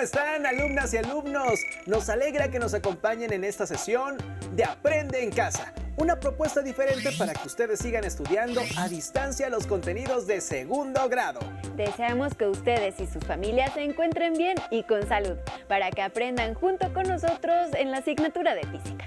están, alumnas y alumnos? Nos alegra que nos acompañen en esta sesión de Aprende en Casa, una propuesta diferente para que ustedes sigan estudiando a distancia los contenidos de segundo grado. Deseamos que ustedes y sus familias se encuentren bien y con salud, para que aprendan junto con nosotros en la asignatura de física.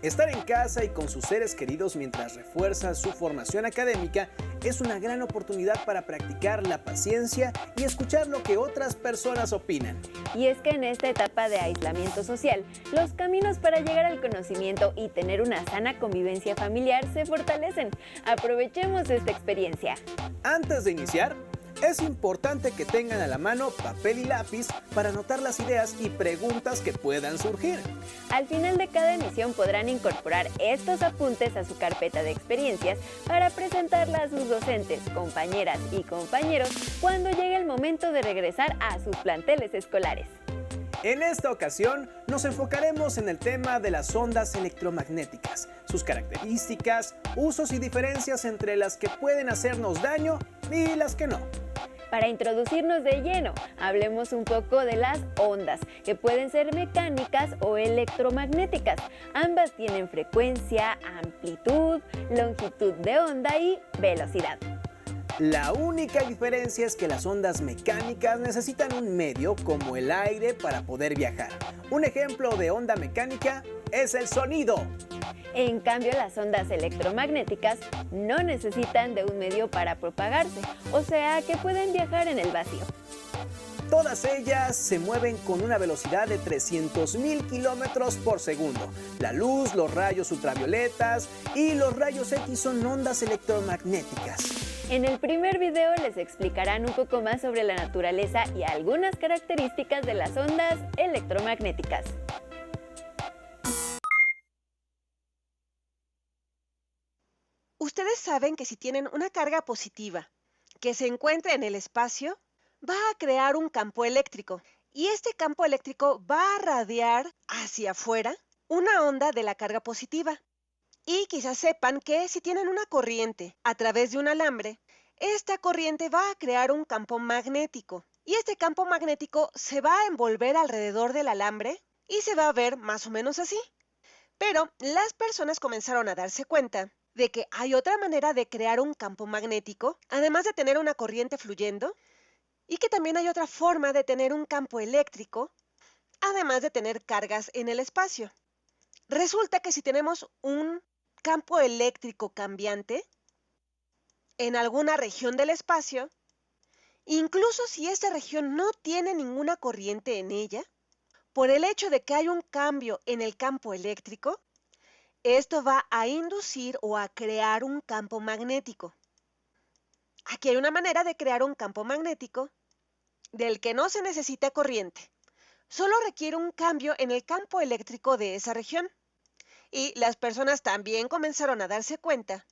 Estar en casa y con sus seres queridos mientras refuerza su formación académica es una gran oportunidad para practicar la paciencia y escuchar lo que otras personas opinan. Y es que en esta etapa de aislamiento social, los caminos para llegar al conocimiento y tener una sana convivencia familiar se fortalecen. Aprovechemos esta experiencia. Antes de iniciar, es importante que tengan a la mano papel y lápiz para anotar las ideas y preguntas que puedan surgir. Al final de cada emisión podrán incorporar estos apuntes a su carpeta de experiencias para presentarla a sus docentes, compañeras y compañeros cuando llegue el momento de regresar a sus planteles escolares. En esta ocasión nos enfocaremos en el tema de las ondas electromagnéticas, sus características, usos y diferencias entre las que pueden hacernos daño y las que no. Para introducirnos de lleno, hablemos un poco de las ondas, que pueden ser mecánicas o electromagnéticas. Ambas tienen frecuencia, amplitud, longitud de onda y velocidad. La única diferencia es que las ondas mecánicas necesitan un medio como el aire para poder viajar. Un ejemplo de onda mecánica es el sonido. En cambio, las ondas electromagnéticas no necesitan de un medio para propagarse, o sea que pueden viajar en el vacío. Todas ellas se mueven con una velocidad de 300.000 kilómetros por segundo. La luz, los rayos ultravioletas y los rayos X son ondas electromagnéticas. En el primer video les explicarán un poco más sobre la naturaleza y algunas características de las ondas electromagnéticas. Ustedes saben que si tienen una carga positiva que se encuentra en el espacio, va a crear un campo eléctrico y este campo eléctrico va a radiar hacia afuera una onda de la carga positiva. Y quizás sepan que si tienen una corriente a través de un alambre, esta corriente va a crear un campo magnético y este campo magnético se va a envolver alrededor del alambre y se va a ver más o menos así. Pero las personas comenzaron a darse cuenta de que hay otra manera de crear un campo magnético, además de tener una corriente fluyendo, y que también hay otra forma de tener un campo eléctrico, además de tener cargas en el espacio. Resulta que si tenemos un campo eléctrico cambiante en alguna región del espacio, incluso si esta región no tiene ninguna corriente en ella, por el hecho de que hay un cambio en el campo eléctrico, esto va a inducir o a crear un campo magnético. Aquí hay una manera de crear un campo magnético del que no se necesita corriente. Solo requiere un cambio en el campo eléctrico de esa región. Y las personas también comenzaron a darse cuenta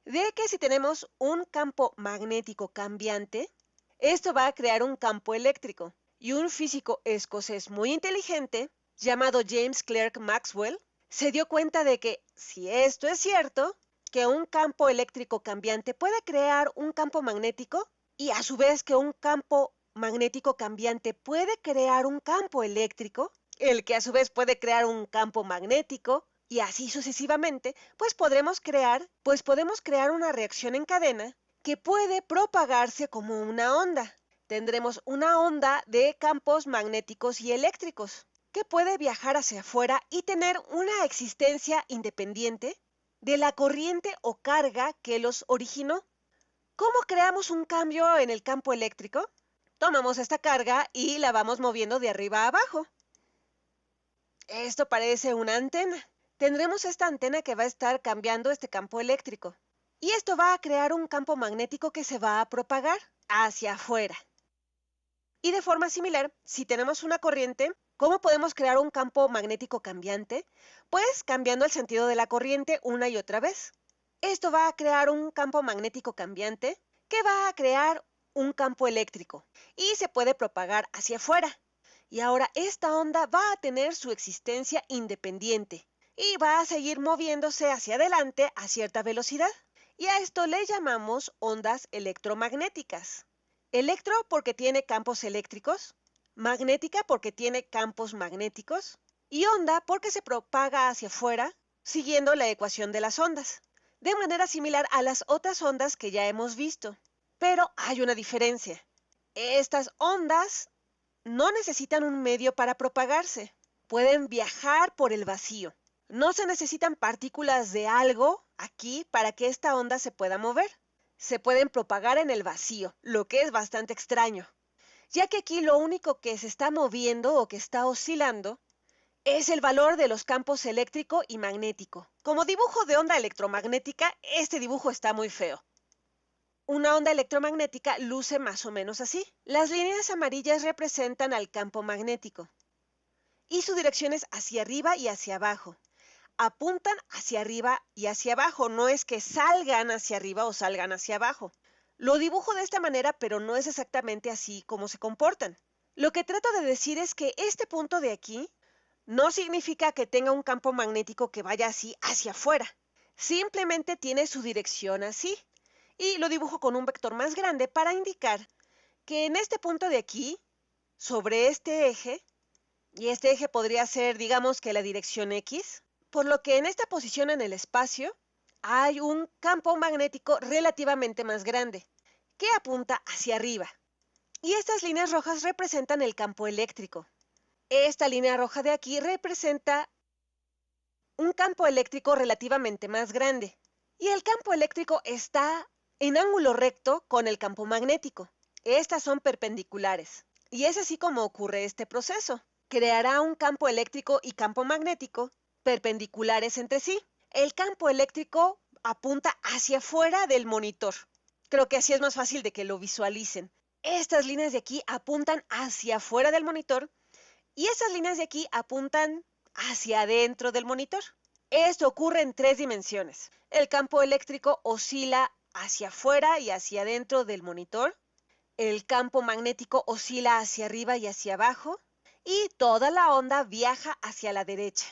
de que si tenemos un campo magnético cambiante, esto va a crear un campo eléctrico. Y un físico escocés muy inteligente, llamado James Clerk Maxwell, se dio cuenta de que, si esto es cierto, que un campo eléctrico cambiante puede crear un campo magnético y a su vez que un campo magnético cambiante puede crear un campo eléctrico, el que a su vez puede crear un campo magnético y así sucesivamente, pues podemos crear una reacción en cadena que puede propagarse como una onda. Tendremos una onda de campos magnéticos y eléctricos que puede viajar hacia afuera y tener una existencia independiente de la corriente o carga que los originó. ¿Cómo creamos un cambio en el campo eléctrico? Tomamos esta carga y la vamos moviendo de arriba a abajo. Esto parece una antena. Tendremos esta antena que va a estar cambiando este campo eléctrico. Y esto va a crear un campo magnético que se va a propagar hacia afuera. Y de forma similar, si tenemos una corriente, ¿cómo podemos crear un campo magnético cambiante? Pues cambiando el sentido de la corriente una y otra vez. Esto va a crear un campo magnético cambiante que va a crear un campo eléctrico y se puede propagar hacia afuera. Y ahora esta onda va a tener su existencia independiente y va a seguir moviéndose hacia adelante a cierta velocidad. Y a esto le llamamos ondas electromagnéticas. Electro porque tiene campos eléctricos, magnética porque tiene campos magnéticos y onda porque se propaga hacia afuera siguiendo la ecuación de las ondas, de manera similar a las otras ondas que ya hemos visto. Pero hay una diferencia. Estas ondas no necesitan un medio para propagarse. Pueden viajar por el vacío. No se necesitan partículas de algo aquí para que esta onda se pueda mover. Se pueden propagar en el vacío, lo que es bastante extraño, ya que aquí lo único que se está moviendo o que está oscilando es el valor de los campos eléctrico y magnético. Como dibujo de onda electromagnética, este dibujo está muy feo. Una onda electromagnética luce más o menos así. Las líneas amarillas representan al campo magnético y su dirección es hacia arriba y hacia abajo. Apuntan hacia arriba y hacia abajo, no es que salgan hacia arriba o salgan hacia abajo. Lo dibujo de esta manera, pero no es exactamente así como se comportan. Lo que trato de decir es que este punto de aquí no significa que tenga un campo magnético que vaya así hacia afuera. Simplemente tiene su dirección así. Y lo dibujo con un vector más grande para indicar que en este punto de aquí, sobre este eje, y este eje podría ser, digamos que la dirección X, por lo que en esta posición en el espacio hay un campo magnético relativamente más grande, que apunta hacia arriba. Y estas líneas rojas representan el campo eléctrico. Esta línea roja de aquí representa un campo eléctrico relativamente más grande. Y el campo eléctrico está en ángulo recto con el campo magnético. Estas son perpendiculares. Y es así como ocurre este proceso. Creará un campo eléctrico y campo magnético perpendiculares entre sí. El campo eléctrico apunta hacia afuera del monitor. Creo que así es más fácil de que lo visualicen. Estas líneas de aquí apuntan hacia afuera del monitor y esas líneas de aquí apuntan hacia adentro del monitor. Esto ocurre en 3 dimensiones. El campo eléctrico oscila hacia afuera y hacia adentro del monitor. El campo magnético oscila hacia arriba y hacia abajo. Y toda la onda viaja hacia la derecha.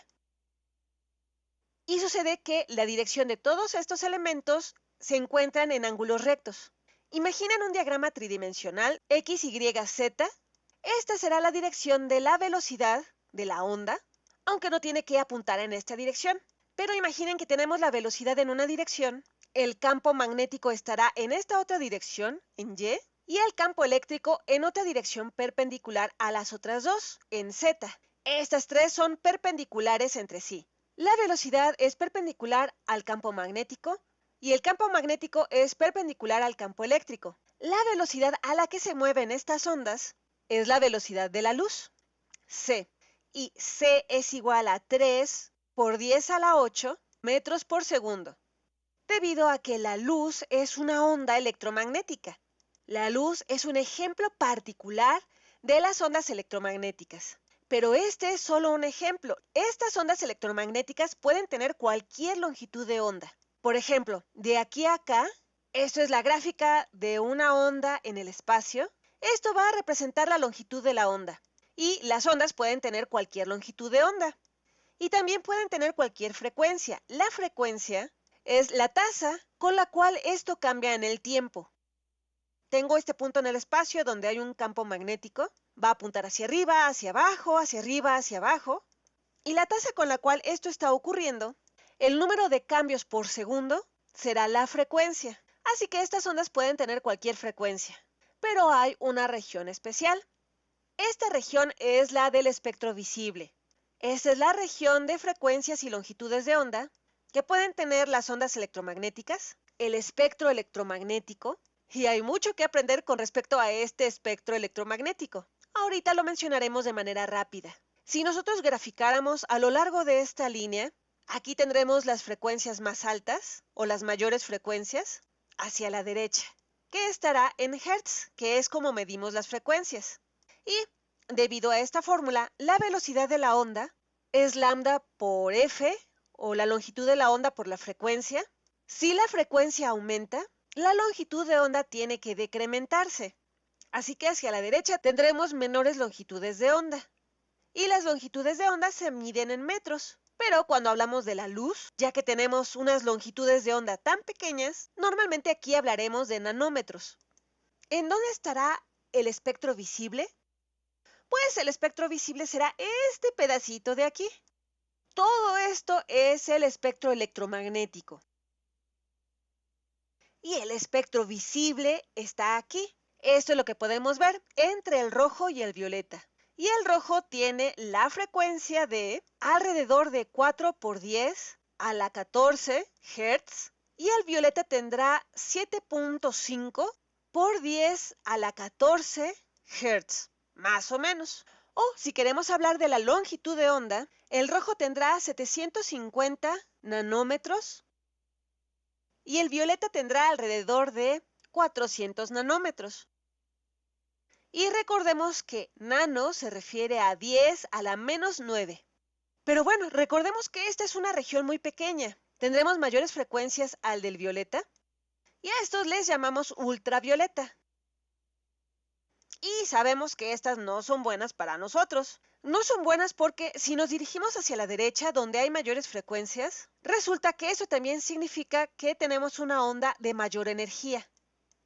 Y sucede que la dirección de todos estos elementos se encuentran en ángulos rectos. Imaginen un diagrama tridimensional X, Y, Z. Esta será la dirección de la velocidad de la onda, aunque no tiene que apuntar en esta dirección. Pero imaginen que tenemos la velocidad en una dirección, el campo magnético estará en esta otra dirección, en Y, y el campo eléctrico en otra dirección perpendicular a las otras dos, en Z. Estas 3 son perpendiculares entre sí. La velocidad es perpendicular al campo magnético y el campo magnético es perpendicular al campo eléctrico. La velocidad a la que se mueven estas ondas es la velocidad de la luz, c, y c es igual a 3 por 10 a la 8 metros por segundo, debido a que la luz es una onda electromagnética. La luz es un ejemplo particular de las ondas electromagnéticas. Pero este es solo un ejemplo. Estas ondas electromagnéticas pueden tener cualquier longitud de onda. Por ejemplo, de aquí a acá, esto es la gráfica de una onda en el espacio. Esto va a representar la longitud de la onda. Y las ondas pueden tener cualquier longitud de onda. Y también pueden tener cualquier frecuencia. La frecuencia es la tasa con la cual esto cambia en el tiempo. Tengo este punto en el espacio donde hay un campo magnético. Va a apuntar hacia arriba, hacia abajo, hacia arriba, hacia abajo. Y la tasa con la cual esto está ocurriendo, el número de cambios por segundo, será la frecuencia. Así que estas ondas pueden tener cualquier frecuencia. Pero hay una región especial. Esta región es la del espectro visible. Esta es la región de frecuencias y longitudes de onda que pueden tener las ondas electromagnéticas, el espectro electromagnético, y hay mucho que aprender con respecto a este espectro electromagnético. Ahorita lo mencionaremos de manera rápida. Si nosotros graficáramos a lo largo de esta línea, aquí tendremos las frecuencias más altas o las mayores frecuencias hacia la derecha, que estará en Hertz, que es como medimos las frecuencias. Y debido a esta fórmula, la velocidad de la onda es lambda por f, o la longitud de la onda por la frecuencia. Si la frecuencia aumenta, la longitud de onda tiene que decrementarse. Así que hacia la derecha tendremos menores longitudes de onda. Y las longitudes de onda se miden en metros. Pero cuando hablamos de la luz, ya que tenemos unas longitudes de onda tan pequeñas, normalmente aquí hablaremos de nanómetros. ¿En dónde estará el espectro visible? Pues el espectro visible será este pedacito de aquí. Todo esto es el espectro electromagnético. Y el espectro visible está aquí. Esto es lo que podemos ver entre el rojo y el violeta. Y el rojo tiene la frecuencia de alrededor de 4 por 10 a la 14 Hz. Y el violeta tendrá 7.5 por 10 a la 14 Hz, más o menos. O si queremos hablar de la longitud de onda, el rojo tendrá 750 nanómetros y el violeta tendrá alrededor de 400 nanómetros. Y recordemos que nano se refiere a 10 a la menos 9. Pero bueno, recordemos que esta es una región muy pequeña. Tendremos mayores frecuencias al del violeta y a estos les llamamos ultravioleta. Y sabemos que estas no son buenas para nosotros. No son buenas porque si nos dirigimos hacia la derecha, donde hay mayores frecuencias, resulta que eso también significa que tenemos una onda de mayor energía.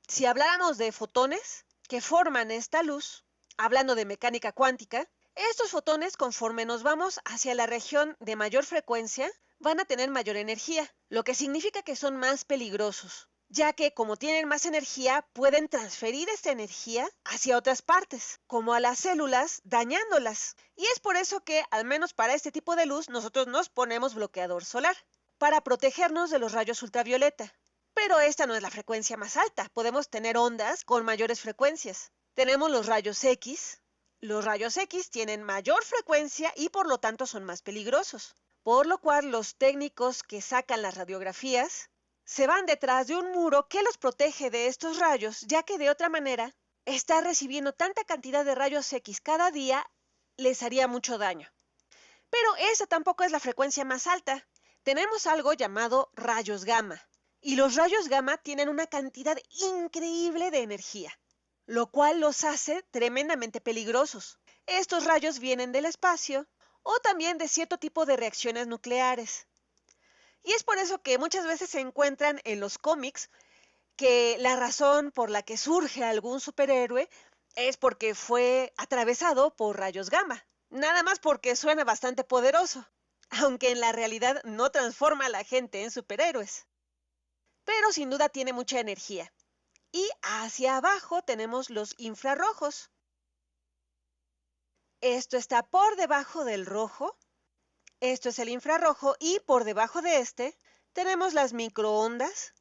Si habláramos de fotones que forman esta luz, hablando de mecánica cuántica, estos fotones, conforme nos vamos hacia la región de mayor frecuencia, van a tener mayor energía, lo que significa que son más peligrosos, ya que como tienen más energía, pueden transferir esta energía hacia otras partes, como a las células, dañándolas. Y es por eso que, al menos para este tipo de luz, nosotros nos ponemos bloqueador solar, para protegernos de los rayos ultravioleta. Pero esta no es la frecuencia más alta, podemos tener ondas con mayores frecuencias. Tenemos los rayos X. Los rayos X tienen mayor frecuencia y por lo tanto son más peligrosos, por lo cual los técnicos que sacan las radiografías se van detrás de un muro que los protege de estos rayos, ya que de otra manera, estar recibiendo tanta cantidad de rayos X cada día les haría mucho daño. Pero esa tampoco es la frecuencia más alta. Tenemos algo llamado rayos gamma, y los rayos gamma tienen una cantidad increíble de energía, lo cual los hace tremendamente peligrosos. Estos rayos vienen del espacio o también de cierto tipo de reacciones nucleares. Y es por eso que muchas veces se encuentran en los cómics que la razón por la que surge algún superhéroe es porque fue atravesado por rayos gamma. Nada más porque suena bastante poderoso, aunque en la realidad no transforma a la gente en superhéroes. Pero sin duda tiene mucha energía. Y hacia abajo tenemos los infrarrojos. Esto está por debajo del rojo. Esto es el infrarrojo y por debajo de este tenemos las microondas.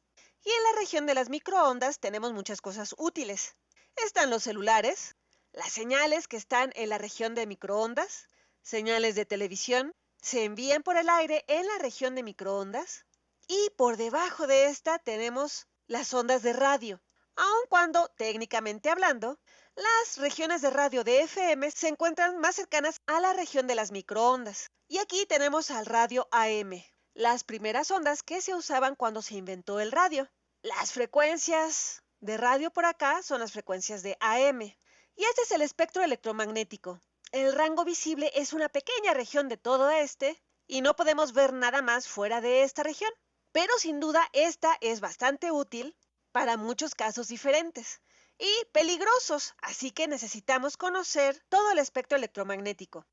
Y en la región de las microondas tenemos muchas cosas útiles. Están los celulares, las señales que están en la región de microondas, señales de televisión, se envían por el aire en la región de microondas. Y por debajo de esta tenemos las ondas de radio, aun cuando, técnicamente hablando, las regiones de radio de FM se encuentran más cercanas a la región de las microondas. Y aquí tenemos al radio AM, las primeras ondas que se usaban cuando se inventó el radio. Las frecuencias de radio por acá son las frecuencias de AM. Y este es el espectro electromagnético. El rango visible es una pequeña región de todo este y no podemos ver nada más fuera de esta región. Pero sin duda esta es bastante útil para muchos casos diferentes y peligrosos, así que necesitamos conocer todo el espectro electromagnético.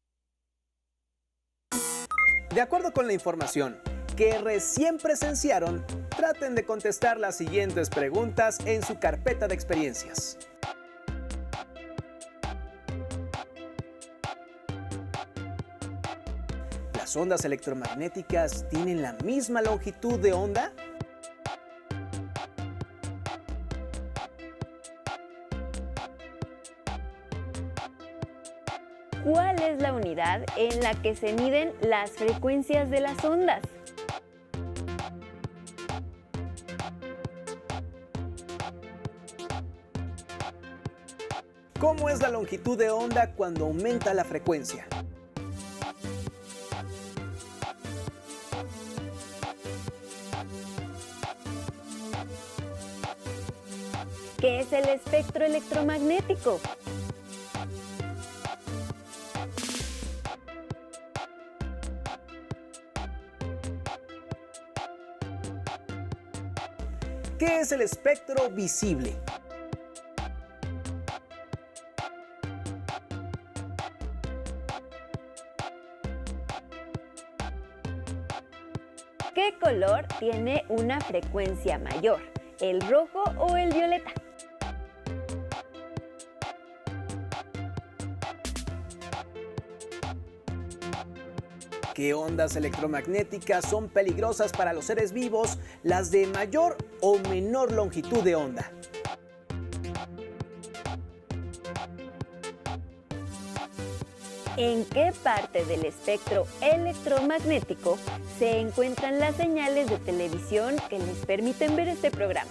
De acuerdo con la información que recién presenciaron, traten de contestar las siguientes preguntas en su carpeta de experiencias. ¿Las ondas electromagnéticas tienen la misma longitud de onda? ¿Cuál es la unidad en la que se miden las frecuencias de las ondas? ¿Cómo es la longitud de onda cuando aumenta la frecuencia? ¿Qué es el espectro electromagnético? ¿Qué es el espectro visible? ¿Qué color tiene una frecuencia mayor? ¿El rojo o el violeta? ¿Qué ondas electromagnéticas son peligrosas para los seres vivos? ¿Las de mayor o menor longitud de onda? ¿En qué parte del espectro electromagnético se encuentran las señales de televisión que les permiten ver este programa?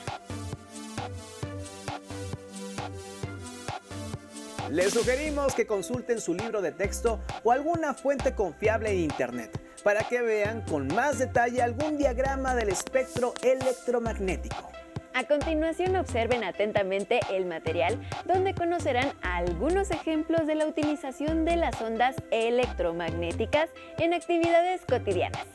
Les sugerimos que consulten su libro de texto o alguna fuente confiable en Internet para que vean con más detalle algún diagrama del espectro electromagnético. A continuación, observen atentamente el material donde conocerán algunos ejemplos de la utilización de las ondas electromagnéticas en actividades cotidianas.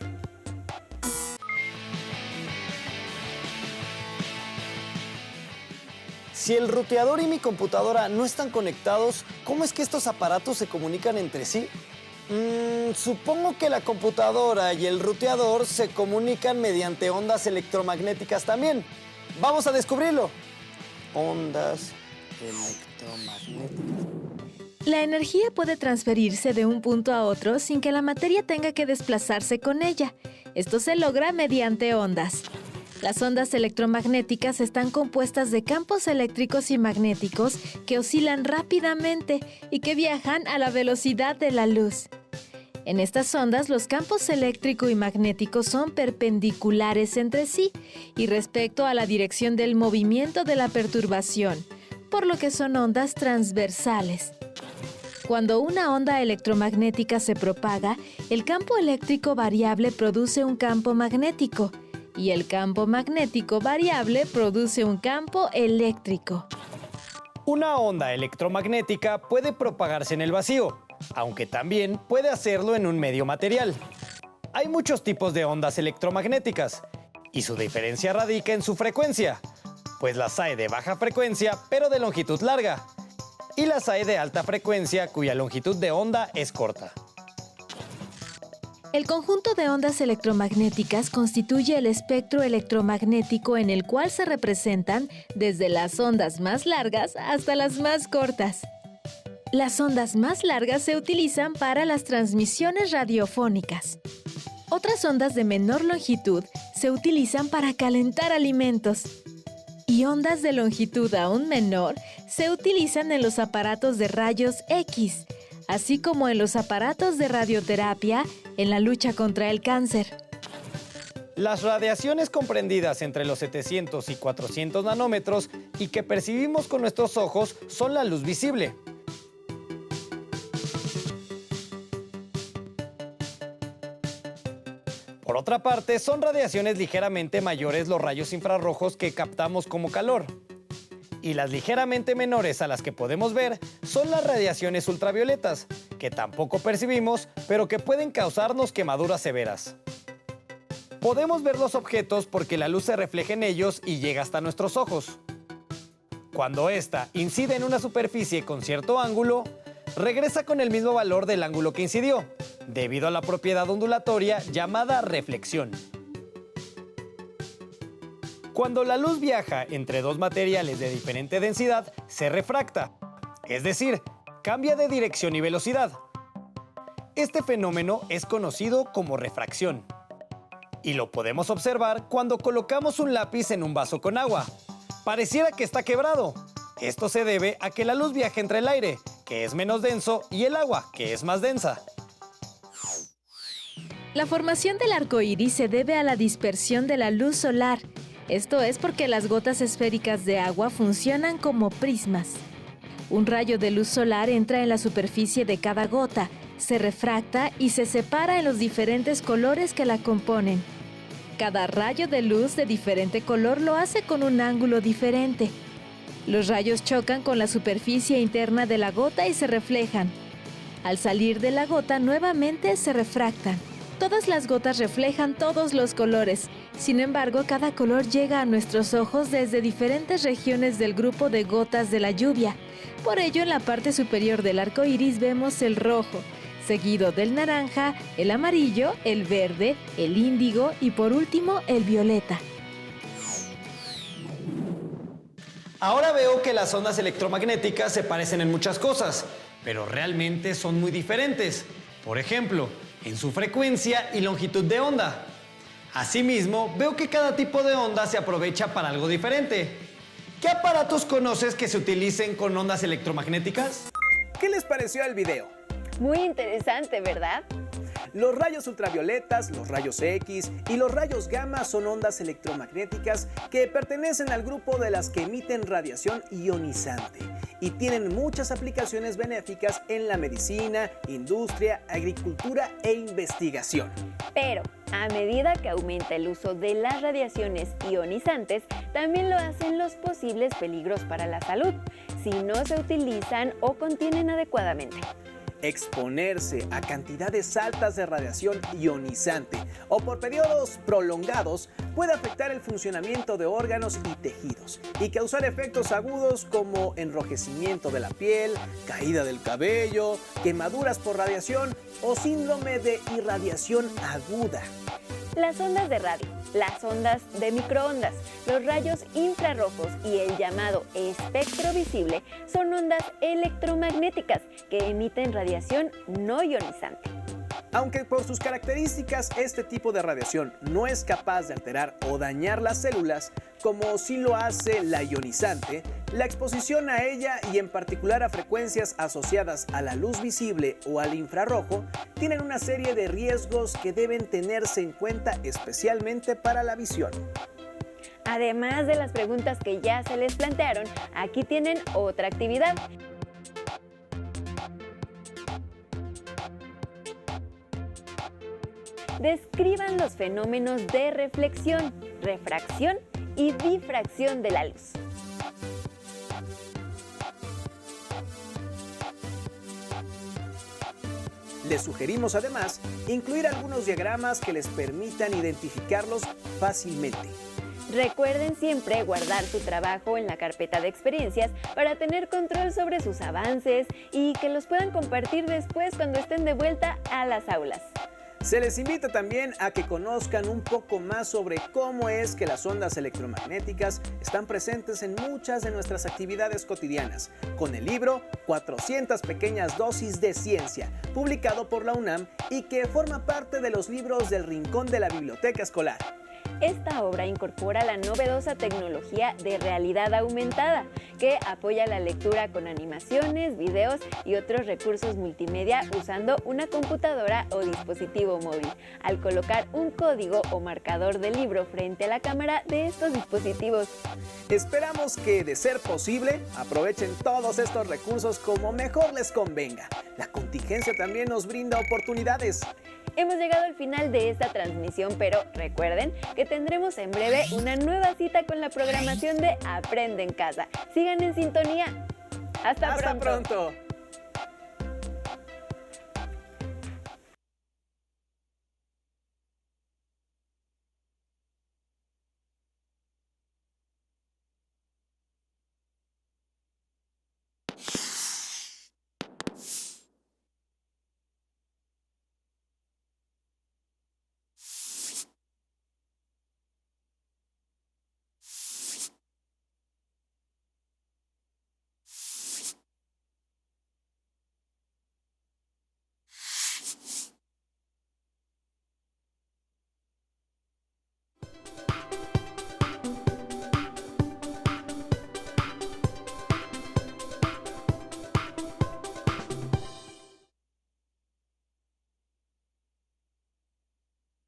Si el ruteador y mi computadora no están conectados, ¿cómo es que estos aparatos se comunican entre sí? Supongo que la computadora y el ruteador se comunican mediante ondas electromagnéticas también. ¡Vamos a descubrirlo! Ondas electromagnéticas. La energía puede transferirse de un punto a otro sin que la materia tenga que desplazarse con ella. Esto se logra mediante ondas. Las ondas electromagnéticas están compuestas de campos eléctricos y magnéticos que oscilan rápidamente y que viajan a la velocidad de la luz. En estas ondas, los campos eléctrico y magnético son perpendiculares entre sí y respecto a la dirección del movimiento de la perturbación, por lo que son ondas transversales. Cuando una onda electromagnética se propaga, el campo eléctrico variable produce un campo magnético y el campo magnético variable produce un campo eléctrico. Una onda electromagnética puede propagarse en el vacío, aunque también puede hacerlo en un medio material. Hay muchos tipos de ondas electromagnéticas, y su diferencia radica en su frecuencia, pues las hay de baja frecuencia, pero de longitud larga, y las hay de alta frecuencia, cuya longitud de onda es corta. El conjunto de ondas electromagnéticas constituye el espectro electromagnético en el cual se representan desde las ondas más largas hasta las más cortas. Las ondas más largas se utilizan para las transmisiones radiofónicas. Otras ondas de menor longitud se utilizan para calentar alimentos. Y ondas de longitud aún menor se utilizan en los aparatos de rayos X, así como en los aparatos de radioterapia en la lucha contra el cáncer. Las radiaciones comprendidas entre los 700 y 400 nanómetros y que percibimos con nuestros ojos son la luz visible. Por otra parte, son radiaciones ligeramente mayores los rayos infrarrojos que captamos como calor. Y las ligeramente menores a las que podemos ver son las radiaciones ultravioletas, que tampoco percibimos, pero que pueden causarnos quemaduras severas. Podemos ver los objetos porque la luz se refleja en ellos y llega hasta nuestros ojos. Cuando ésta incide en una superficie con cierto ángulo, regresa con el mismo valor del ángulo que incidió, debido a la propiedad ondulatoria llamada reflexión. Cuando la luz viaja entre dos materiales de diferente densidad, se refracta, es decir, cambia de dirección y velocidad. Este fenómeno es conocido como refracción. Y lo podemos observar cuando colocamos un lápiz en un vaso con agua. Pareciera que está quebrado. Esto se debe a que la luz viaja entre el aire, que es menos denso, y el agua, que es más densa. La formación del arco iris se debe a la dispersión de la luz solar. Esto es porque las gotas esféricas de agua funcionan como prismas. Un rayo de luz solar entra en la superficie de cada gota, se refracta y se separa en los diferentes colores que la componen. Cada rayo de luz de diferente color lo hace con un ángulo diferente. Los rayos chocan con la superficie interna de la gota y se reflejan. Al salir de la gota nuevamente se refractan. Todas las gotas reflejan todos los colores. Sin embargo, cada color llega a nuestros ojos desde diferentes regiones del grupo de gotas de la lluvia. Por ello, en la parte superior del arco iris vemos el rojo, seguido del naranja, el amarillo, el verde, el índigo y por último el violeta. Ahora veo que las ondas electromagnéticas se parecen en muchas cosas, pero realmente son muy diferentes. Por ejemplo, en su frecuencia y longitud de onda. Asimismo, veo que cada tipo de onda se aprovecha para algo diferente. ¿Qué aparatos conoces que se utilicen con ondas electromagnéticas? ¿Qué les pareció el video? Muy interesante, ¿verdad? Los rayos ultravioletas, los rayos X y los rayos gamma son ondas electromagnéticas que pertenecen al grupo de las que emiten radiación ionizante y tienen muchas aplicaciones benéficas en la medicina, industria, agricultura e investigación. Pero a medida que aumenta el uso de las radiaciones ionizantes, también lo hacen los posibles peligros para la salud, si no se utilizan o contienen adecuadamente. Exponerse a cantidades altas de radiación ionizante o por periodos prolongados puede afectar el funcionamiento de órganos y tejidos y causar efectos agudos como enrojecimiento de la piel, caída del cabello, quemaduras por radiación o síndrome de irradiación aguda. Las ondas de radio, las ondas de microondas, los rayos infrarrojos y el llamado espectro visible son ondas electromagnéticas que emiten radiación no ionizante. Aunque por sus características este tipo de radiación no es capaz de alterar o dañar las células, como sí lo hace la ionizante, la exposición a ella y en particular a frecuencias asociadas a la luz visible o al infrarrojo tienen una serie de riesgos que deben tenerse en cuenta especialmente para la visión. Además de las preguntas que ya se les plantearon, aquí tienen otra actividad. Describan los fenómenos de reflexión, refracción y difracción de la luz. Les sugerimos además incluir algunos diagramas que les permitan identificarlos fácilmente. Recuerden siempre guardar su trabajo en la carpeta de experiencias para tener control sobre sus avances y que los puedan compartir después cuando estén de vuelta a las aulas. Se les invita también a que conozcan un poco más sobre cómo es que las ondas electromagnéticas están presentes en muchas de nuestras actividades cotidianas, con el libro 400 pequeñas dosis de ciencia, publicado por la UNAM y que forma parte de los libros del Rincón de la Biblioteca Escolar. Esta obra incorpora la novedosa tecnología de realidad aumentada, que apoya la lectura con animaciones, videos y otros recursos multimedia usando una computadora o dispositivo móvil, al colocar un código o marcador del libro frente a la cámara de estos dispositivos. Esperamos que, de ser posible, aprovechen todos estos recursos como mejor les convenga. La contingencia también nos brinda oportunidades. Hemos llegado al final de esta transmisión, pero recuerden que tendremos en breve una nueva cita con la programación de Aprende en Casa. Sigan en sintonía. ¡Hasta pronto!